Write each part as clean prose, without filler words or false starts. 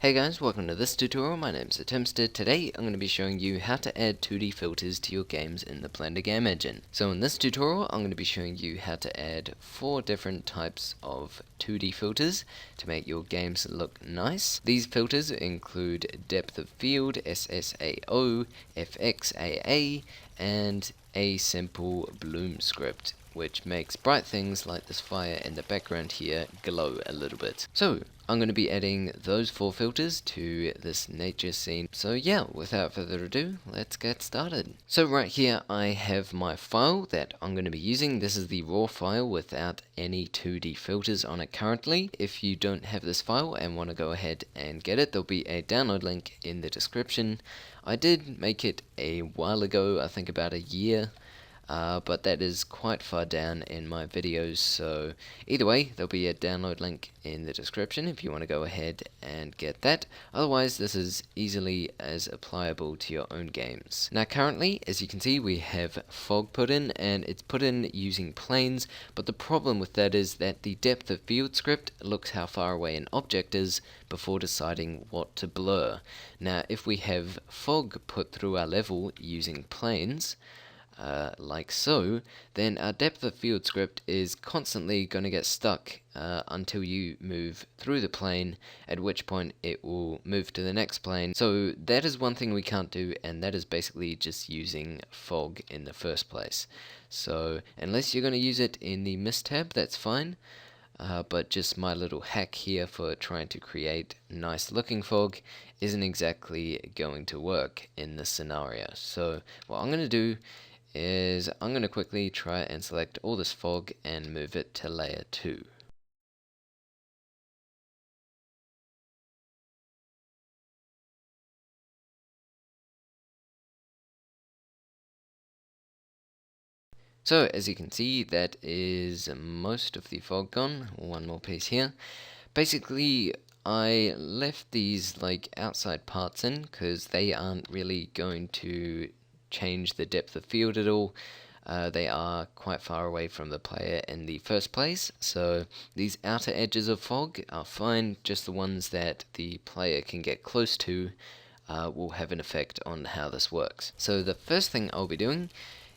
Hey guys, welcome to this tutorial. My name's Atimster. Today I'm going to be showing you how to add 2D filters to your games in the Blender game engine. So in this tutorial I'm going to be showing you how to add 4 different types of 2D filters to make your games look nice. These filters include depth of field, SSAO, FXAA, and a simple bloom script, which makes bright things like this fire in the background here glow a little bit. So I'm going to be adding those 4 filters to this nature scene. So yeah, without further ado, let's get started. So right here I have my file that I'm going to be using. This is the raw file without any 2D filters on it currently. If you don't have this file and want to go ahead and get it, there'll be a download link in the description. I did make it a while ago, I think about a year. But that is quite far down in my videos, so either way there'll be a download link in the description if you want to go ahead and get that. Otherwise this is easily as applicable to your own games. Now currently, as you can see, we have fog put in, and it's put in using planes, but the problem with that is that the depth of field script looks how far away an object is before deciding what to blur. Now if we have fog put through our level using planes, like so, then our depth of field script is constantly going to get stuck until you move through the plane, at which point it will move to the next plane. So that is one thing we can't do, and that is basically just using fog in the first place. So unless you're going to use it in the mist tab, that's fine. But just my little hack here for trying to create nice looking fog isn't exactly going to work in this scenario. So what I'm going to do is I'm going to quickly try and select all this fog and move it to layer 2. So as you can see, that is most of the fog gone. One more piece here. Basically I left these like outside parts in because they aren't really going to change the depth of field at all. They are quite far away from the player in the first place, so these outer edges of fog are fine. Just the ones that the player can get close to will have an effect on how this works. So the first thing I'll be doing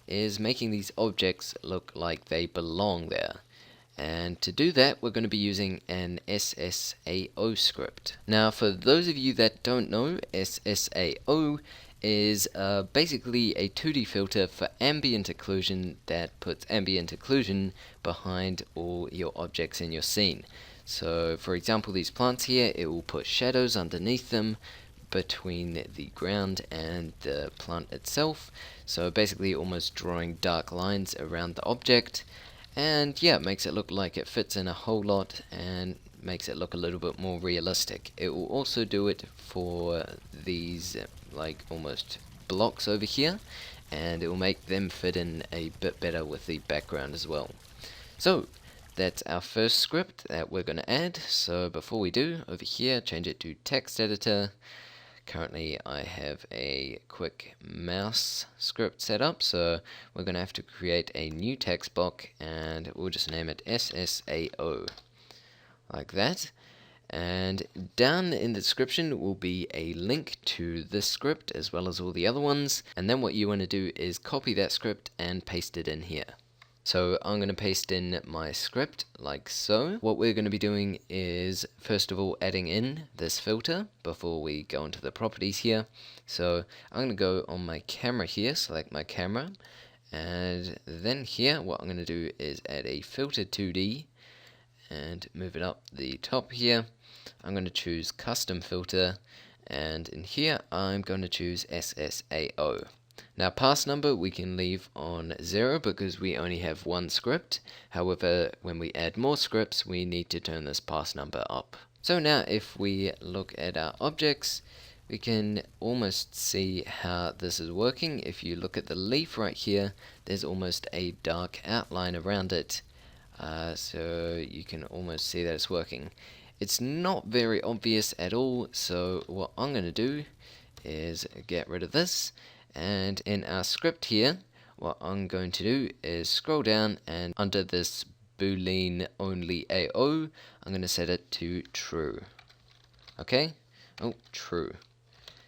is making these objects look like they belong there. And to do that, we're going to be using an SSAO script. Now, for those of you that don't know, SSAO is basically a 2D filter for ambient occlusion that puts ambient occlusion behind all your objects in your scene. So, for example, these plants here, it will put shadows underneath them between the ground and the plant itself. So basically almost drawing dark lines around the object. And yeah, it makes it look like it fits in a whole lot and makes it look a little bit more realistic. It will also do it for these like almost blocks over here, and it will make them fit in a bit better with the background as well. So that's our first script that we're going to add. So before we do, over here, change it to text editor. Currently I have a quick mouse script set up, so we're going to have to create a new text block, and we'll just name it SSAO, like that. And down in the description will be a link to this script as well as all the other ones, and then what you want to do is copy that script and paste it in here. So I'm going to paste in my script like so. What we're going to be doing is first of all adding in this filter before we go into the properties here. So I'm going to go on my camera here, select my camera, and then here what I'm going to do is add a filter 2D and move it up the top here. I'm going to choose custom filter, and in here I'm going to choose SSAO. Now pass number we can leave on 0 because we only have one script. However, when we add more scripts we need to turn this pass number up. So now if we look at our objects, we can almost see how this is working. If you look at the leaf right here, there's almost a dark outline around it. So you can almost see that it's working. It's not very obvious at all, so what I'm going to do is get rid of this. And in our script here, what I'm going to do is scroll down, and under this boolean only AO, I'm going to set it to true. Okay, Oh, true.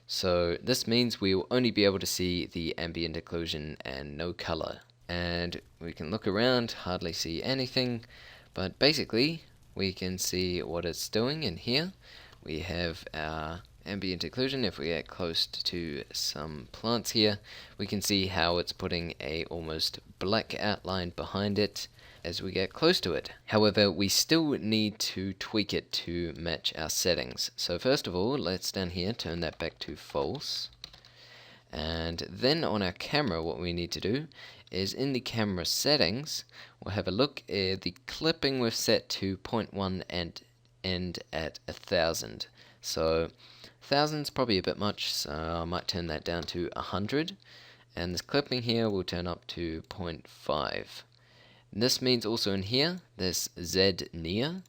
So this means we will only be able to see the ambient occlusion and no color. And we can look around, hardly see anything, but basically we can see what it's doing in here. We have our ambient occlusion. If we get close to some plants here, we can see how it's putting a almost black outline behind it as we get close to it. However, we still need to tweak it to match our settings. So first of all, let's down here turn that back to false. And then on our camera, what we need to do is in the camera settings, we'll have a look. The clipping we've set to 0.1 and end at 1000. So 1000's probably a bit much, so I might turn that down to 100. And this clipping here will turn up to 0.5. This means also in here, this Z near,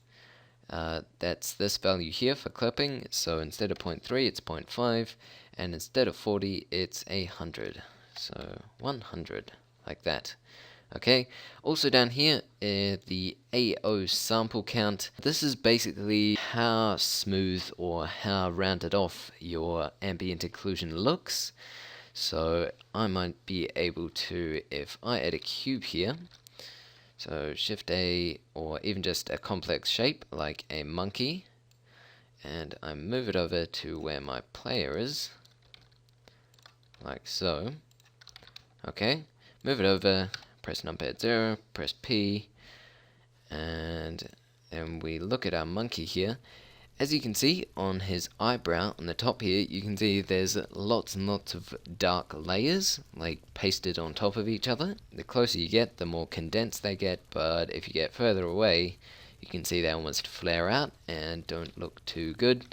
that's this value here for clipping, so instead of 0.3 it's 0.5, and instead of 40 it's 100, so 100, like that. Okay, also down here, the AO sample count. This is basically how smooth or how rounded off your ambient occlusion looks. So I might be able to, if I add a cube here, so Shift A, or even just a complex shape like a monkey, and I move it over to where my player is, like so. Okay, move it over, press numpad 0, press P, and then we look at our monkey here. As you can see on his eyebrow on the top here, you can see there's lots and lots of dark layers like pasted on top of each other. The closer you get, the more condensed they get, but if you get further away, you can see they almost flare out and don't look too good.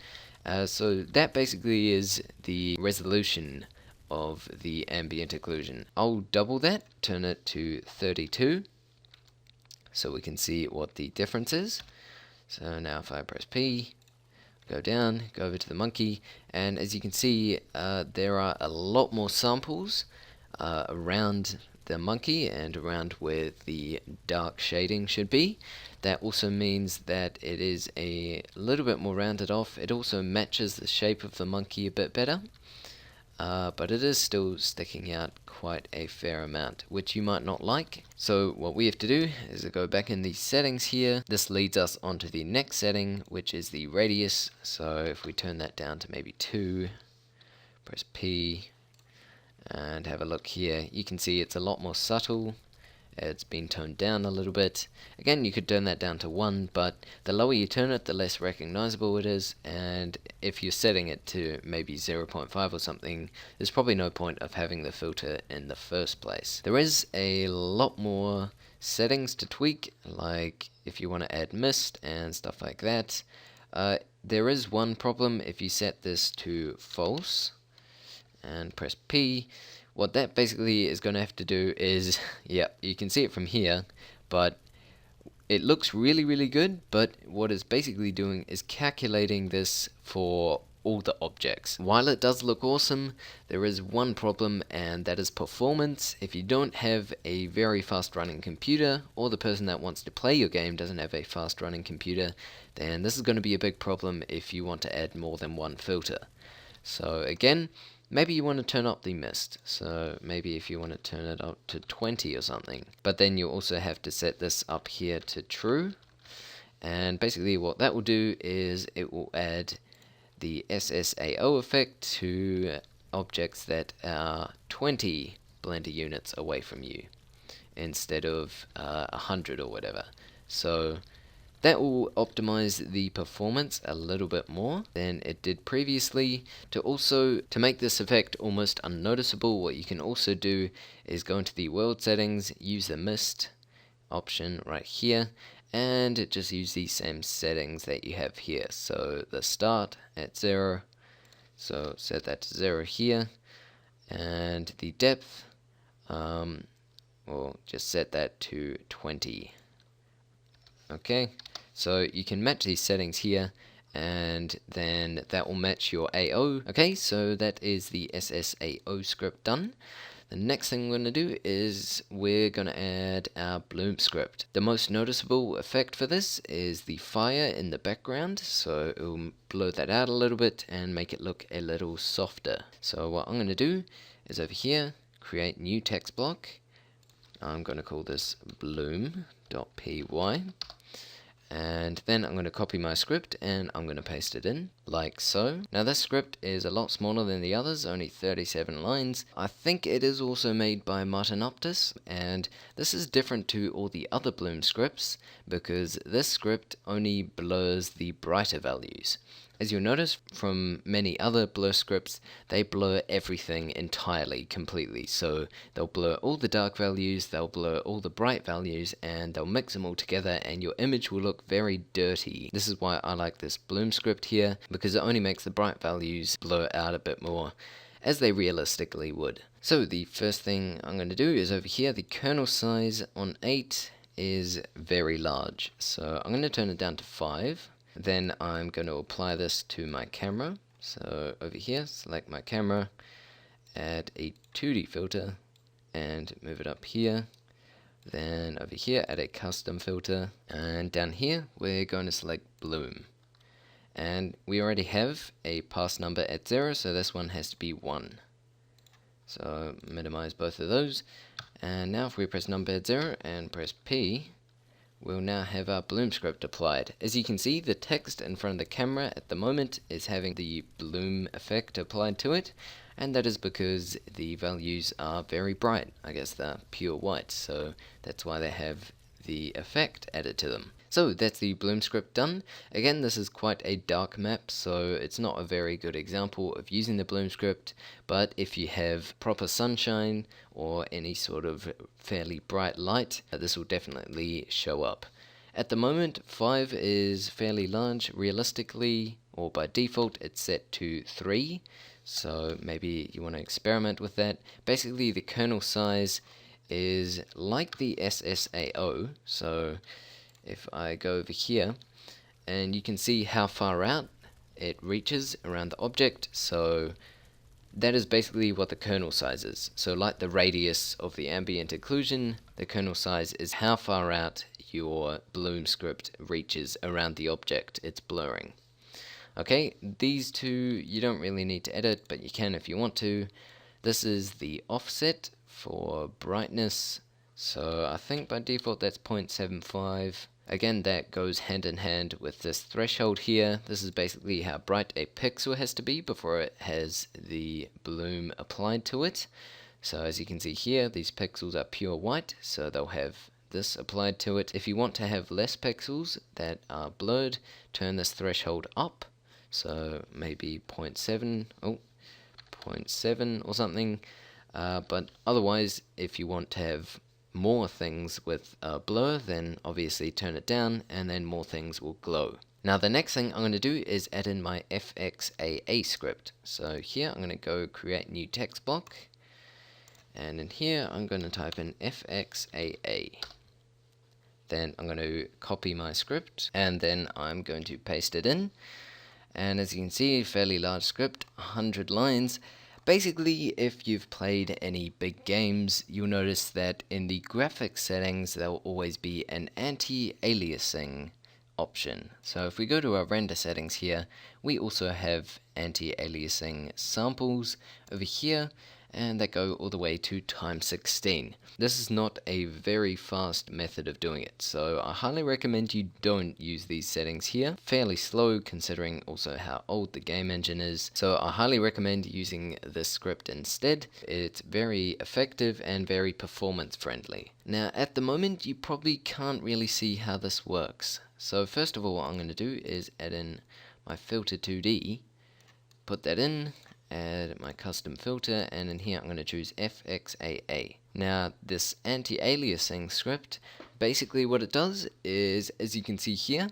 So that basically is the resolution of the ambient occlusion. I'll double that, turn it to 32, so we can see what the difference is. So now if I press P, go down, go over to the monkey, and as you can see, there are a lot more samples around the monkey and around where the dark shading should be. That also means that it is a little bit more rounded off. It also matches the shape of the monkey a bit better, but it is still sticking out quite a fair amount, which you might not like. So what we have to do is to go back in the settings here. This leads us onto the next setting, which is the radius. So if we turn that down to maybe 2, press P, and have a look here, you can see it's a lot more subtle. It's been toned down a little bit. Again, you could turn that down to 1, but the lower you turn it, the less recognizable it is, and if you're setting it to maybe 0.5 or something, there's probably no point of having the filter in the first place. There is a lot more settings to tweak, like if you want to add mist and stuff like that. There is one problem if you set this to false and press P. What that basically is going to have to do is, yeah, you can see it from here, but it looks really, really good, but what it's basically doing is calculating this for all the objects. While it does look awesome, there is one problem, and that is performance. If you don't have a very fast running computer, or the person that wants to play your game doesn't have a fast running computer, then this is going to be a big problem if you want to add more than one filter. So again, maybe you want to turn up the mist, so maybe if you want to turn it up to 20 or something. But then you also have to set this up here to true, and basically what that will do is it will add the SSAO effect to objects that are 20 Blender units away from you, instead of 100 or whatever. So that will optimize the performance a little bit more than it did previously. To make this effect almost unnoticeable, what you can also do is go into the world settings, use the mist option right here, and just use the same settings that you have here. So the start at 0, so set that to 0 here, and the depth, we'll just set that to 20. Okay, so you can match these settings here, and then that will match your AO. Okay, so that is the SSAO script done. The next thing we're going to do is we're going to add our bloom script. The most noticeable effect for this is the fire in the background, so it will blow that out a little bit and make it look a little softer. So what I'm going to do is over here, create new text block. I'm going to call this bloom.py. And then I'm going to copy my script and I'm going to paste it in, like so. Now this script is a lot smaller than the others, only 37 lines. I think it is also made by Martinoptis, and this is different to all the other Bloom scripts, because this script only blurs the brighter values. As you'll notice from many other blur scripts, they blur everything entirely, completely. So they'll blur all the dark values, they'll blur all the bright values, and they'll mix them all together, and your image will look very dirty. This is why I like this Bloom script here, because it only makes the bright values blur out a bit more, as they realistically would. So the first thing I'm going to do is over here, the kernel size on 8 is very large. So I'm going to turn it down to 5. Then I'm going to apply this to my camera. So over here, select my camera, add a 2D filter, and move it up here. Then over here, add a custom filter, and down here, we're going to select bloom. And we already have a pass number at 0, so this one has to be 1. So minimize both of those. And now if we press number at 0 and press P, we'll now have our bloom script applied. As you can see, the text in front of the camera at the moment is having the bloom effect applied to it, and that is because the values are very bright. I guess they're pure white, so that's why they have the effect added to them. So that's the bloom script done. Again, this is quite a dark map, so it's not a very good example of using the bloom script, but if you have proper sunshine or any sort of fairly bright light, this will definitely show up. At the moment, 5 is fairly large. Realistically, or by default, it's set to 3, so maybe you want to experiment with that. Basically, the kernel size is like the SSAO, so if I go over here, and you can see how far out it reaches around the object, so that is basically what the kernel size is. So like the radius of the ambient occlusion, the kernel size is how far out your bloom script reaches around the object it's blurring. Okay, these two you don't really need to edit, but you can if you want to. This is the offset for brightness, so I think by default that's 0.75. Again, that goes hand in hand with this threshold here. This is basically how bright a pixel has to be before it has the bloom applied to it. So as you can see here, these pixels are pure white, so they'll have this applied to it. If you want to have less pixels that are blurred, turn this threshold up. So maybe 0.7, 0.7 or something. But otherwise, if you want to have more things with blur, then obviously turn it down, and then more things will glow. Now the next thing I'm going to do is add in my FXAA script. So here I'm going to go create new text block, and in here I'm going to type in FXAA. Then I'm going to copy my script, and then I'm going to paste it in. And as you can see, fairly large script, 100 lines. Basically, if you've played any big games, you'll notice that in the graphics settings, there will always be an anti-aliasing option. So if we go to our render settings here, we also have anti-aliasing samples over here, and that go all the way to times 16. This is not a very fast method of doing it, so I highly recommend you don't use these settings here. Fairly slow considering also how old the game engine is, so I highly recommend using this script instead. It's very effective and very performance friendly. Now at the moment you probably can't really see how this works, so first of all what I'm going to do is add in my filter 2D, put that in, add my custom filter, and in here I'm going to choose FXAA. Now this anti-aliasing script, basically what it does is, as you can see here,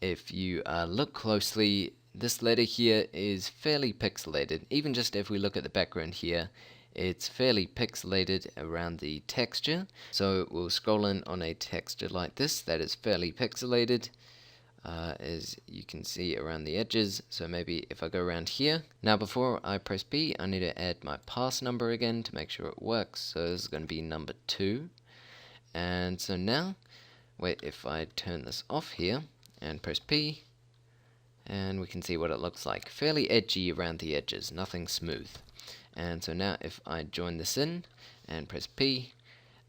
if you look closely, this letter here is fairly pixelated. Even just if we look at the background here, it's fairly pixelated around the texture. So we'll scroll in on a texture like this that is fairly pixelated. as you can see around the edges. So maybe if I go around here, now before I press B, I need to add my pass number again to make sure it works. So this is going to be number 2. And so now, wait, if I turn this off here and press P, and we can see what it looks like. Fairly edgy around the edges, nothing smooth. And so now if I join this in and press P,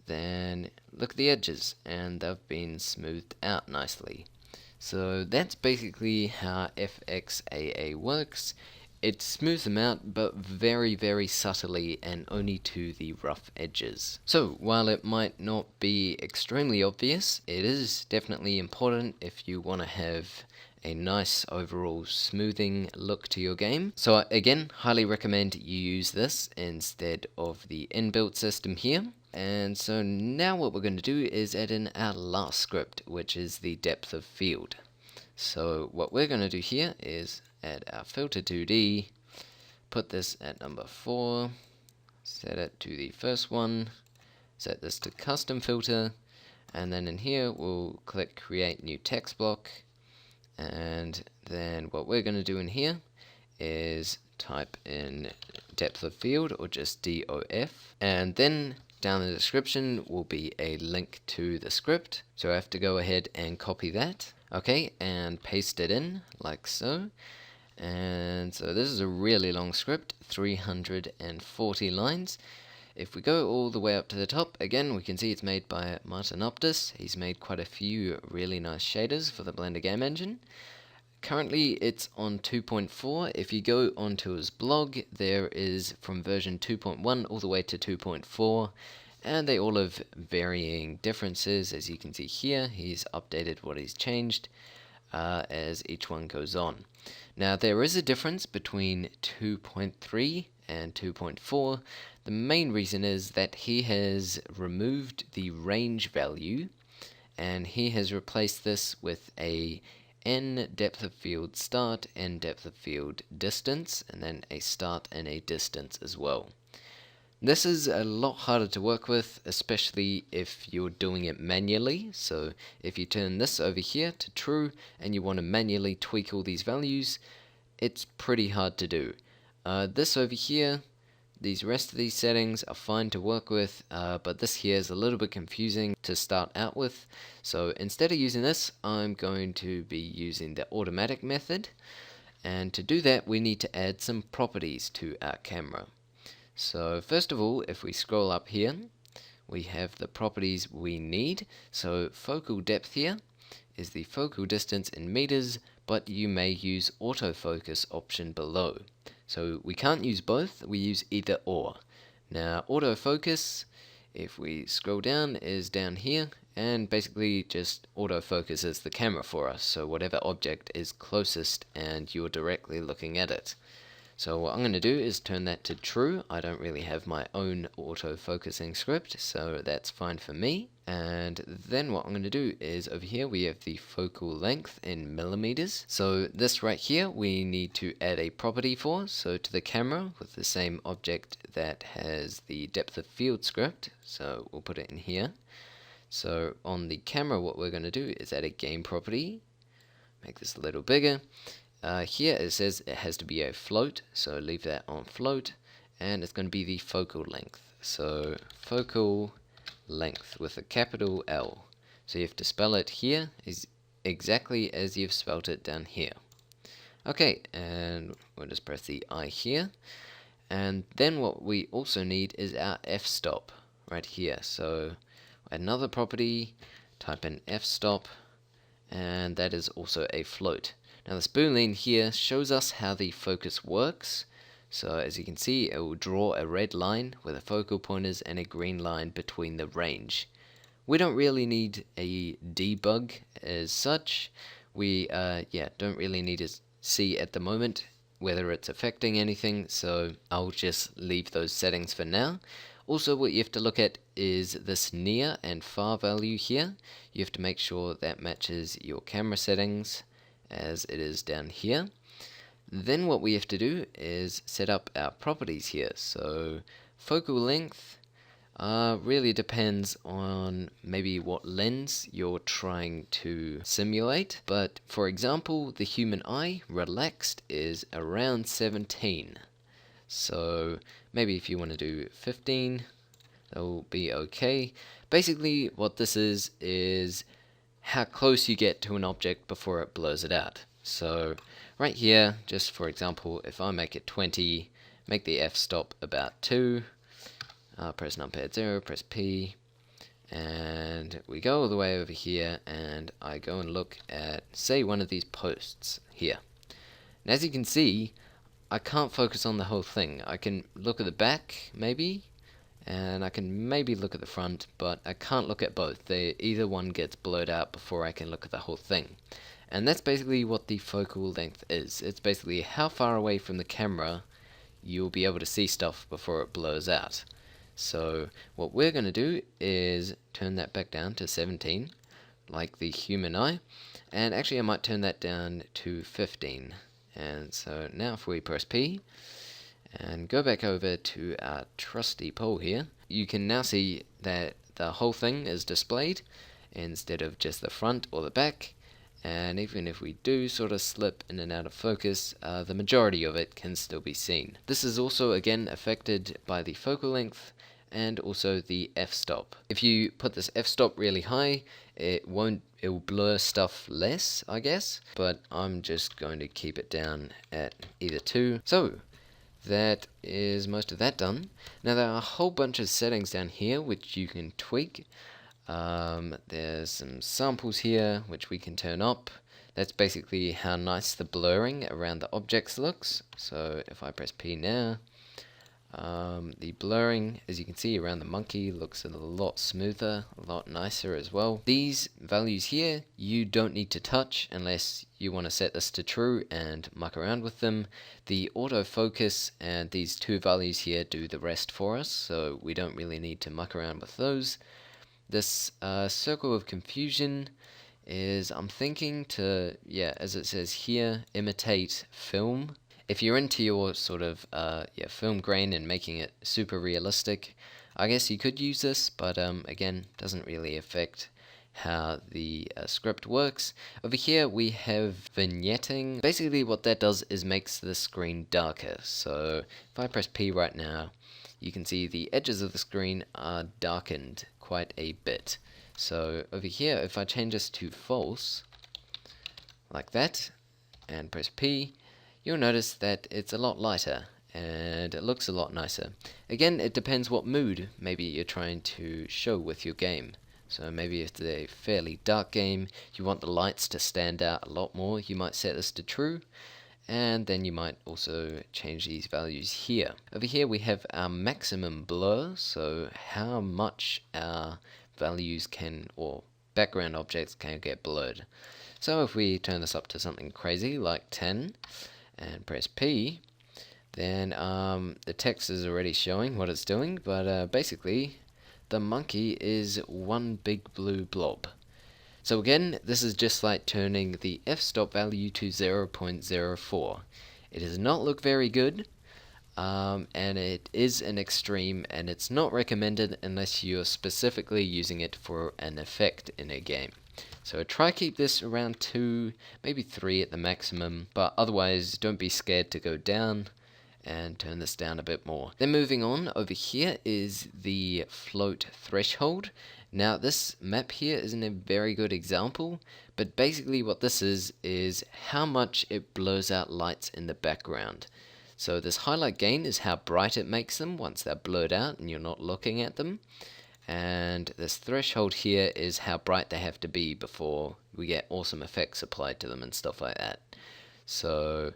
then look at the edges, and they've been smoothed out nicely. So that's basically how FXAA works. It smooths them out, but very, very subtly and only to the rough edges. So while it might not be extremely obvious, it is definitely important if you want to have a nice overall smoothing look to your game. So again, highly recommend you use this instead of the inbuilt system here. And so now what we're going to do is add in our last script, which is the depth of field. So what we're going to do here is add our filter 2D, put this at number 4, set it to the first one, set this to custom filter, and then in here we'll click create new text block. And then what we're going to do in here is type in depth of field, or just DOF, and then down in the description will be a link to the script. So I have to go ahead and copy that, okay, and paste it in like so. And so this is a really long script, 340 lines. If we go all the way up to the top, again, we can see it's made by Martin Optus. He's made quite a few really nice shaders for the Blender game engine. Currently, it's on 2.4. If you go onto his blog, there is from version 2.1 all the way to 2.4, and they all have varying differences. As you can see here, he's updated what he's changed as each one goes on. Now, there is a difference between 2.3 and 2.4. The main reason is that he has removed the range value, and he has replaced this with a n depth of field start, n depth of field distance, and then a start and a distance as well. This is a lot harder to work with, especially if you're doing it manually. So if you turn this over here to true and you want to manually tweak all these values, it's pretty hard to do. This over here, these rest of these settings are fine to work with, but this here is a little bit confusing to start out with. So instead of using this, I'm going to be using the automatic method. And to do that, we need to add some properties to our camera. So first of all, if we scroll up here, we have the properties we need. So focal depth here is the focal distance in meters, but you may use autofocus option below. So we can't use both, we use either or. Now autofocus, if we scroll down, is down here, and basically just autofocuses the camera for us, so whatever object is closest and you're directly looking at it. So what I'm going to do is turn that to true. I don't really have my own auto-focusing script, so that's fine for me. And then what I'm going to do is over here we have the focal length in millimeters. So this right here we need to add a property for, so to the camera with the same object that has the depth of field script. So we'll put it in here. So on the camera what we're going to do is add a game property. Make this a little bigger. Here it says it has to be a float, so leave that on float, and it's going to be the focal length. So focal length with a capital L. So you have to spell it here is exactly as you've spelled it down here. Okay, and we'll just press the I here. And then what we also need is our f-stop right here. So another property, type in f-stop, and that is also a float. Now this boolean here shows us how the focus works. So as you can see, it will draw a red line with the focal pointers and a green line between the range. We don't really need a debug as such. We don't really need to see at the moment whether it's affecting anything, so I'll just leave those settings for now. Also, what you have to look at is this near and far value here. You have to make sure that matches your camera settings as it is down here. Then what we have to do is set up our properties here. So focal length, really depends on maybe what lens you're trying to simulate. But for example, the human eye relaxed is around 17. So maybe if you want to do 15, that will be okay. Basically, what this is how close you get to an object before it blurs it out. So right here, just for example, if I make it 20, make the f-stop about 2, press numpad 0, press P, and we go all the way over here, and I go and look at, say, one of these posts here. And as you can see, I can't focus on the whole thing. I can look at the back, maybe, and I can maybe look at the front, but I can't look at both. Either one gets blurred out before I can look at the whole thing. And that's basically what the focal length is. It's basically how far away from the camera you'll be able to see stuff before it blurs out. So what we're going to do is turn that back down to 17, like the human eye, and actually I might turn that down to 15. And so now if we press P and go back over to our trusty pole here, you can now see that the whole thing is displayed instead of just the front or the back. And even if we do sort of slip in and out of focus, the majority of it can still be seen. This is also again affected by the focal length and also the f-stop. If you put this f-stop really high, it will blur stuff less, I guess, but I'm just going to keep it down at either 2. So that is most of that done. Now there are a whole bunch of settings down here which you can tweak. There's some samples here which we can turn up. That's basically how nice the blurring around the objects looks. So if I press P now, the blurring, as you can see, around the monkey looks a lot smoother, a lot nicer as well. These values here you don't need to touch unless you want to set this to true and muck around with them. The autofocus and these 2 values here do the rest for us, so we don't really need to muck around with those. This circle of confusion is, I'm thinking to, yeah, as it says here, imitate film. If you're into your sort of film grain and making it super realistic, I guess you could use this, but again, doesn't really affect how the script works. Over here we have vignetting. Basically what that does is makes the screen darker. So if I press P right now, you can see the edges of the screen are darkened quite a bit. So over here, if I change this to false, like that, and press P, you'll notice that it's a lot lighter and it looks a lot nicer. Again, it depends what mood maybe you're trying to show with your game. So maybe if it's a fairly dark game, you want the lights to stand out a lot more, you might set this to true. And then you might also change these values here. Over here we have our maximum blur, so how much our values can, or background objects can get blurred. So if we turn this up to something crazy like 10 and press P, then the text is already showing what it's doing, but basically the monkey is one big blue blob. So again, this is just like turning the f-stop value to 0.04. It does not look very good, and it is an extreme, and it's not recommended unless you're specifically using it for an effect in a game. So try keep this around 2, maybe 3 at the maximum, but otherwise don't be scared to go down and turn this down a bit more. Then moving on, over here is the float threshold. Now this map here isn't a very good example, but basically what this is how much it blurs out lights in the background. So this highlight gain is how bright it makes them once they're blurred out and you're not looking at them. And this threshold here is how bright they have to be before we get awesome effects applied to them and stuff like that. So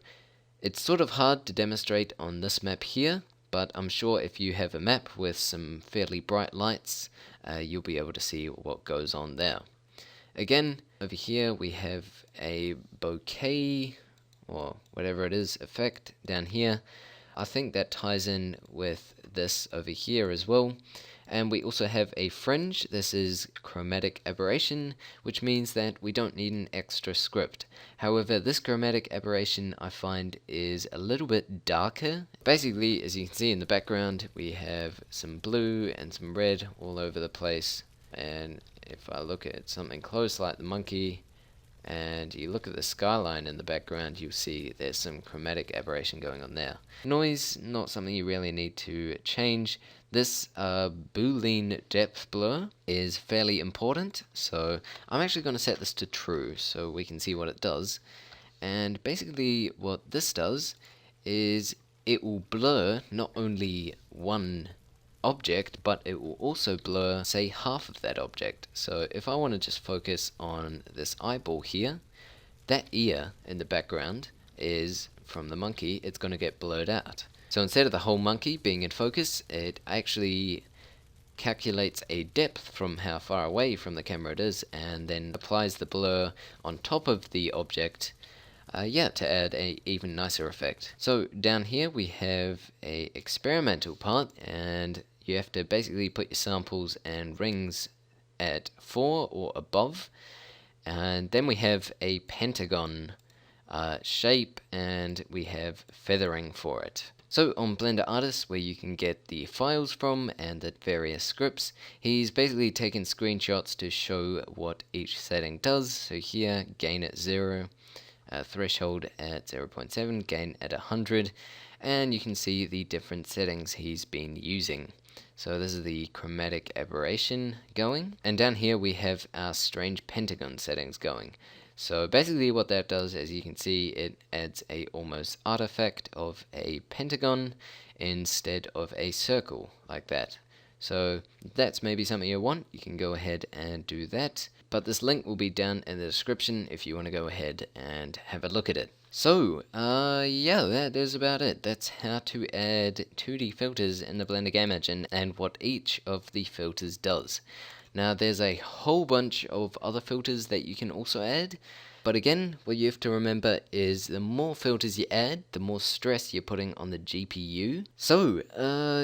it's sort of hard to demonstrate on this map here, but I'm sure if you have a map with some fairly bright lights, you'll be able to see what goes on there. Again, over here we have a bokeh, or whatever it is, effect down here. I think that ties in with this over here as well. And we also have a fringe. This is chromatic aberration, which means that we don't need an extra script. However, this chromatic aberration I find is a little bit darker. Basically, as you can see in the background, we have some blue and some red all over the place. And if I look at something close like the monkey, and you look at the skyline in the background, you'll see there's some chromatic aberration going on there. Noise, not something you really need to change. This Boolean depth blur is fairly important, so I'm actually going to set this to true so we can see what it does. And basically what this does is it will blur not only one object, but it will also blur, say, half of that object. So if I want to just focus on this eyeball here, that ear in the background is from the monkey, it's going to get blurred out. So instead of the whole monkey being in focus, it actually calculates a depth from how far away from the camera it is, and then applies the blur on top of the object, to add a even nicer effect. So down here we have a experimental part, and you have to basically put your samples and rings at 4 or above, and then we have a pentagon shape, and we have feathering for it. So on Blender Artist, where you can get the files from and the various scripts, he's basically taken screenshots to show what each setting does. So here, gain at 0, threshold at 0.7, gain at 100, and you can see the different settings he's been using. So this is the chromatic aberration going, and down here we have our strange pentagon settings going. So basically what that does, as you can see, it adds a almost artifact of a pentagon instead of a circle like that. So that's maybe something you want, you can go ahead and do that. But this link will be down in the description if you want to go ahead and have a look at it. So, yeah, that is about it. That's how to add 2D filters in the Blender game engine and what each of the filters does. Now, there's a whole bunch of other filters that you can also add, but again, what you have to remember is the more filters you add, the more stress you're putting on the GPU. So,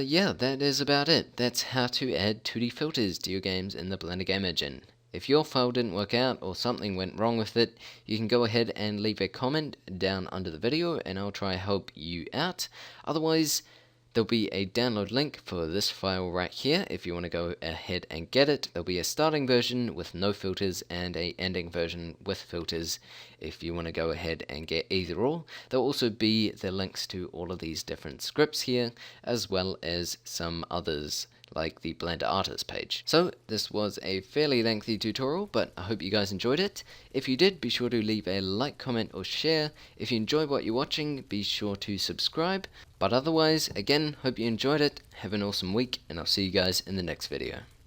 yeah, that is about it. That's how to add 2D filters to your games in the Blender game engine. If your file didn't work out or something went wrong with it, you can go ahead and leave a comment down under the video and I'll try to help you out. Otherwise, there'll be a download link for this file right here if you want to go ahead and get it. There'll be a starting version with no filters and a ending version with filters if you want to go ahead and get either or. There'll also be the links to all of these different scripts here, as well as some others like the Blender Artist page. So this was a fairly lengthy tutorial, but I hope you guys enjoyed it. If you did, be sure to leave a like, comment or share. If you enjoy what you're watching, be sure to subscribe. But otherwise, again, hope you enjoyed it, have an awesome week, and I'll see you guys in the next video.